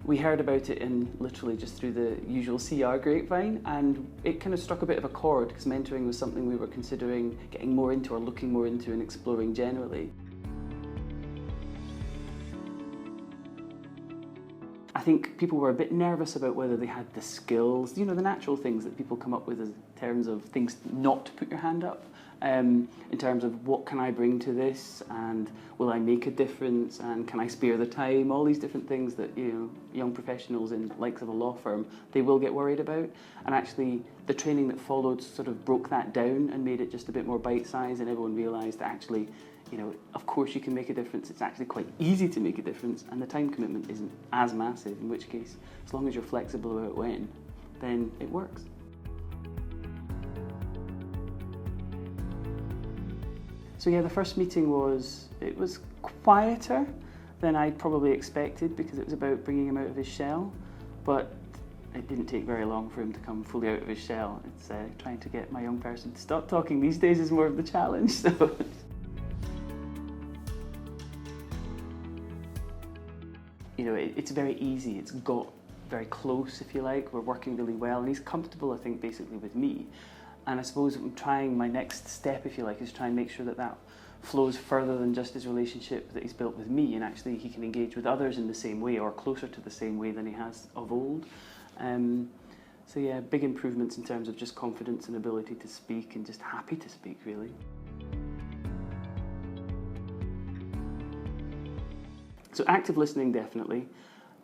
We heard about it in literally just through the usual CR grapevine, and it kind of struck a bit of a chord because mentoring was something we were considering getting more into or looking more into and exploring generally. I think people were a bit nervous about whether they had the skills, the natural things that people come up with in terms of things not to put your hand up, in terms of what can I bring to this, and will I make a difference, and can I spare the time, all these different things that young professionals in likes of a law firm, they will get worried about. And actually the training that followed sort of broke that down and made it just a bit more bite-sized, and everyone realised that actually of course you can make a difference. It's actually quite easy to make a difference, and the time commitment isn't as massive, in which case, as long as you're flexible about when, then it works. So yeah, the first meeting was quieter than I probably expected because it was about bringing him out of his shell, but it didn't take very long for him to come fully out of his shell. It's trying to get my young person to stop talking these days is more of the challenge. So. It's very easy, it's got very close, if you like, we're working really well, and he's comfortable, I think, basically with me. And I suppose I'm trying, my next step, if you like, is try and make sure that flows further than just his relationship that he's built with me, and actually he can engage with others in the same way, or closer to the same way than he has of old. So yeah, big improvements in terms of just confidence and ability to speak, and just happy to speak, really. So active listening, definitely,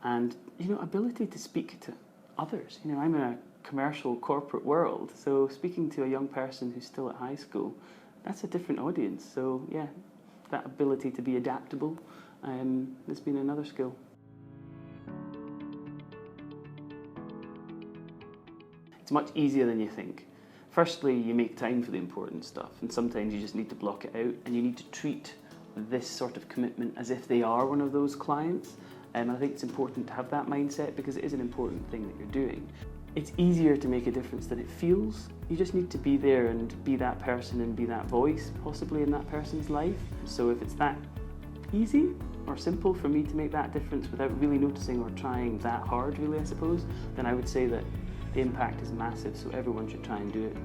and ability to speak to others. I'm in a commercial corporate world, so speaking to a young person who's still at high school, that's a different audience. So yeah, that ability to be adaptable has been another skill. It's much easier than you think. Firstly, you make time for the important stuff, and sometimes you just need to block it out, and you need to treat this sort of commitment as if they are one of those clients. I think it's important to have that mindset because it is an important thing that you're doing. It's easier to make a difference than it feels. You just need to be there and be that person and be that voice, possibly in that person's life. So if it's that easy or simple for me to make that difference without really noticing or trying that hard, really, I suppose, then I would say that the impact is massive, so everyone should try and do it.